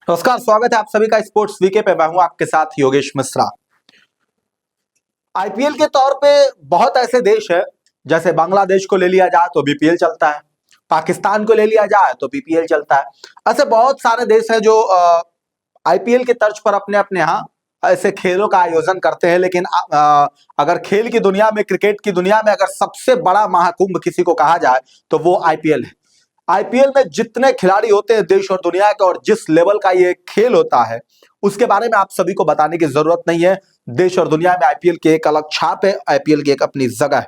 नमस्कार, स्वागत है आप सभी का स्पोर्ट्स वीके पे। मैं हूं आपके साथ योगेश मिश्रा। आईपीएल के तौर पे बहुत ऐसे देश है, जैसे बांग्लादेश को ले लिया जाए तो बीपीएल चलता है, पाकिस्तान को ले लिया जाए तो बीपीएल चलता है। ऐसे बहुत सारे देश हैं जो आईपीएल के तर्ज पर अपने अपने यहाँ ऐसे खेलों का आयोजन करते हैं। लेकिन अगर खेल की दुनिया में, क्रिकेट की दुनिया में अगर सबसे बड़ा महाकुंभ किसी को कहा जाए तो वो आईपीएल है। आईपीएल में जितने खिलाड़ी होते हैं देश और दुनिया के, और जिस लेवल का ये खेल होता है उसके बारे में आप सभी को बताने की जरूरत नहीं है। देश और दुनिया में आईपीएल की एक अलग छाप है, आईपीएल की एक अपनी जगह है।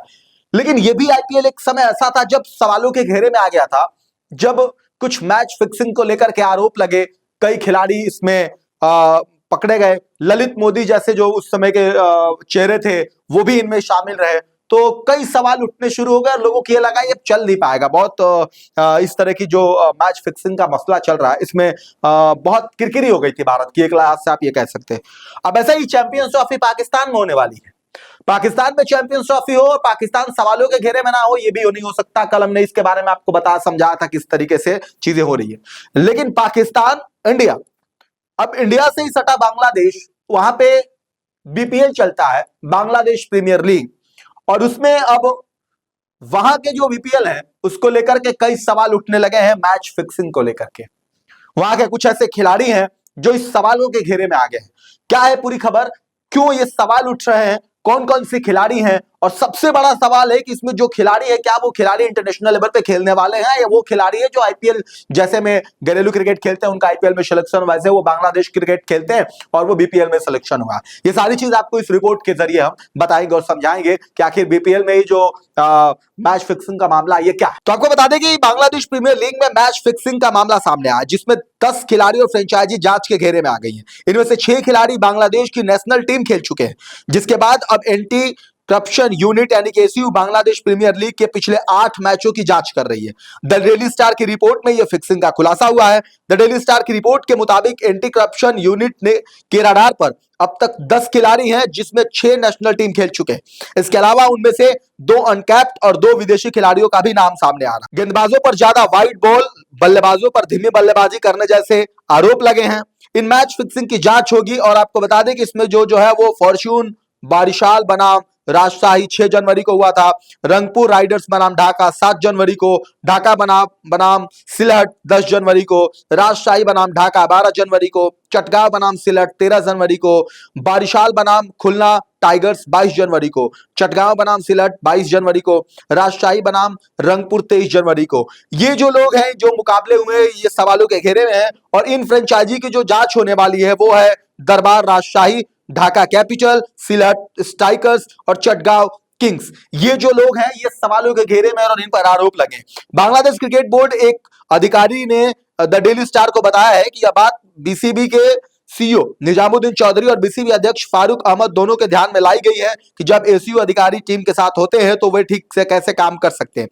लेकिन ये भी आईपीएल एक समय ऐसा था जब सवालों के घेरे में आ गया था, जब कुछ मैच फिक्सिंग को लेकर के आरोप लगे, कई खिलाड़ी इसमें पकड़े गए। ललित मोदी जैसे जो उस समय के चेहरे थे वो भी इनमें शामिल रहे। तो कई सवाल उठने शुरू हो गए और लोगों को ये लगा ये चल नहीं पाएगा। बहुत इस तरह की जो मैच फिक्सिंग का मसला चल रहा है, इसमें बहुत किरकिरी हो गई थी भारत की, एक लिहाज से आप ये कह सकते हैं। अब ऐसा ही चैंपियंस ट्रॉफी पाकिस्तान में होने वाली है। पाकिस्तान में चैंपियंस ट्रॉफी हो और पाकिस्तान सवालों के घेरे में ना हो, ये भी नहीं हो सकता। कल हमने इसके बारे में आपको बता समझाया था किस तरीके से चीजें हो रही है। लेकिन पाकिस्तान, इंडिया, अब इंडिया से ही सटा बांग्लादेश, वहां पे बीपीएल चलता है, बांग्लादेश प्रीमियर लीग। और उसमें अब वहां के जो बीपीएल है उसको लेकर के कई सवाल उठने लगे हैं, मैच फिक्सिंग को लेकर के। वहां के कुछ ऐसे खिलाड़ी हैं जो इस सवालों के घेरे में आ गए हैं। क्या है पूरी खबर, क्यों ये सवाल उठ रहे हैं, कौन कौन से खिलाड़ी हैं, और सबसे बड़ा सवाल है कि इसमें जो खिलाड़ी है क्या वो खिलाड़ी इंटरनेशनल लेवल पे खेलने वाले हैं, या वो खिलाड़ी है जो आईपीएल जैसे में घरेलू क्रिकेट खेलते हैं उनका आईपीएल में सिलेक्शन, वैसे वो बांग्लादेश क्रिकेट खेलते हैं और वो बीपीएल में सिलेक्शन हुआ। ये सारी चीज आपको इस रिपोर्ट के जरिए हम बताएंगे और समझाएंगे कि आखिर बीपीएल में ही जो मैच फिक्सिंग का मामला ये क्या है। तो आपको बता दें कि बांग्लादेश प्रीमियर लीग में मैच फिक्सिंग का मामला सामने आया, जिसमें 10 खिलाड़ी और फ्रेंचाइजी जांच के घेरे में आ गई हैं। इनमें से 6 खिलाड़ी बांग्लादेश की नेशनल टीम खेल चुके हैं, जिसके बाद अब एंटी करप्शन यूनिट यानी कि एसीयू बांग्लादेश प्रीमियर लीग के पिछले 8 मैचों की जांच कर रही है। द डेली स्टार की रिपोर्ट में यह फिक्सिंग का खुलासा हुआ है। द डेली स्टार की रिपोर्ट के मुताबिक एंटी करप्शन यूनिट ने के रडार पर अब तक 10 खिलाड़ी हैं, जिसमें 6 नेशनल टीम खेल चुके हैं। इसके अलावा उनमें से 2 अनकैप्ड और 2 विदेशी खिलाड़ियों का भी नाम सामने आ रहा है। गेंदबाजों पर ज्यादा वाइड बॉल, बल्लेबाजों पर धीमी बल्लेबाजी करने जैसे आरोप लगे हैं। इन मैच फिक्सिंग की जांच होगी और आपको बता दें कि इसमें जो है वो फॉर्च्यून बारिशाल बनाम राजशाही 6 जनवरी को हुआ था, रंगपुर राइडर्स बनाम ढाका 7 जनवरी को, ढाका बनाम सिलहट 10 जनवरी को, राजशाही बनाम ढाका 12 जनवरी को, चटगांव बनाम सिलहट 13 जनवरी को, बारिशाल बनाम खुलना टाइगर्स 22 जनवरी को, चटगांव बनाम सिलहट 22 जनवरी को, राजशाही बनाम रंगपुर 23 जनवरी को। ये जो लोग हैं जो मुकाबले हुए ये सवालों के घेरे में हैं, और इन फ्रेंचाइजी की जो जांच होने वाली है वो है दरबार राजशाही, ढाका कैपिटल, सिलहट स्ट्राइकर्स और चटगांव किंग्स। ये जो लोग हैं ये सवालों के घेरे में और इन पर आरोप लगे। बांग्लादेश क्रिकेट बोर्ड एक अधिकारी ने द डेली स्टार को बताया है कि यह बात बीसीबी के सीईओ निजामुद्दीन चौधरी और बीसीबी अध्यक्ष फारूक अहमद दोनों के ध्यान में लाई गई है कि जब एसीयू अधिकारी टीम के साथ होते हैं तो वे ठीक से कैसे काम कर सकते हैं।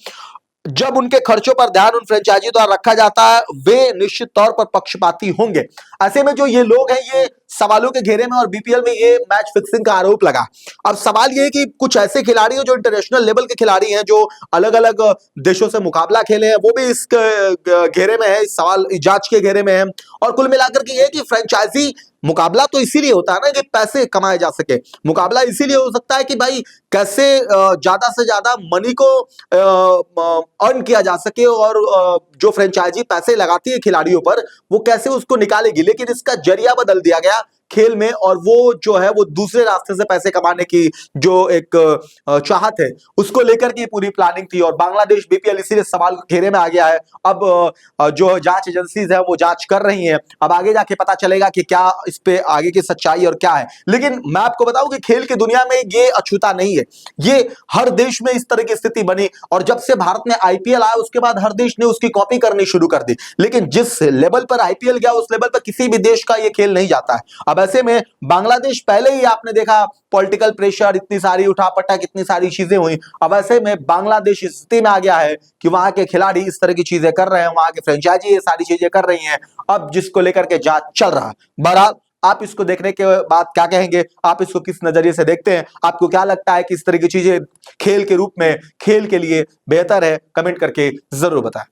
जब उनके खर्चों पर ध्यान उन फ्रेंचाइजी द्वारा रखा जाता है वे निश्चित तौर पर पक्षपाती होंगे। ऐसे में जो ये लोग हैं ये सवालों के घेरे में और बीपीएल में ये मैच फिक्सिंग का आरोप लगा। अब सवाल ये है कि कुछ ऐसे खिलाड़ी हैं जो इंटरनेशनल लेवल के खिलाड़ी हैं, जो अलग अलग देशों से मुकाबला खेले हैं, वो भी इस घेरे में है, इस सवाल जांच के घेरे में है। और कुल मिलाकर के ये कि फ्रेंचाइजी मुकाबला तो इसीलिए होता है ना कि पैसे कमाए जा सके। मुकाबला इसीलिए हो सकता है कि भाई कैसे ज्यादा से ज्यादा मनी को अर्न किया जा सके, और जो फ्रेंचाइजी पैसे लगाती है खिलाड़ियों पर वो कैसे उसको निकालेगी। लेकिन इसका जरिया बदल दिया गया खेल में, और वो जो है वो दूसरे रास्ते से पैसे कमाने की जो एक चाहत है उसको लेकर के पूरी प्लानिंग थी। और बांग्लादेश बीपीएल इसीलिए सवाल घेरे में आ गया है। अब जो जांच एजेंसीज है वो जांच कर रही हैं, अब आगे जाके पता चलेगा कि क्या इस पे आगे की सच्चाई और क्या है। लेकिन मैं आपको बताऊं कि खेल की दुनिया में ये अछूता नहीं है, ये हर देश में इस तरह की स्थिति बनी, और जब से भारत में आईपीएल आया उसके बाद हर देश ने उसकी कॉपी करनी शुरू कर दी। लेकिन जिस लेवल पर आईपीएल गया उस लेवल पर किसी भी देश का ये खेल नहीं जाता है। अब ऐसे में बांग्लादेश, पहले ही आपने देखा पॉलिटिकल प्रेशर, इतनी सारी उठापटक, इतनी सारी चीजें हुई। अब ऐसे में बांग्लादेश इस स्थिति में आ गया है कि वहां के खिलाड़ी इस तरह की चीजें कर रहे हैं, वहां के फ्रेंचाइजी ये सारी चीजें कर रही हैं, अब जिसको लेकर के जांच चल रहा है। बहरहाल आप इसको देखने के बाद क्या कहेंगे, आप इसको किस नजरिए से देखते हैं, आपको क्या लगता है कि इस तरह की चीजें खेल के रूप में, खेल के लिए बेहतर है, कमेंट करके जरूर बताएं।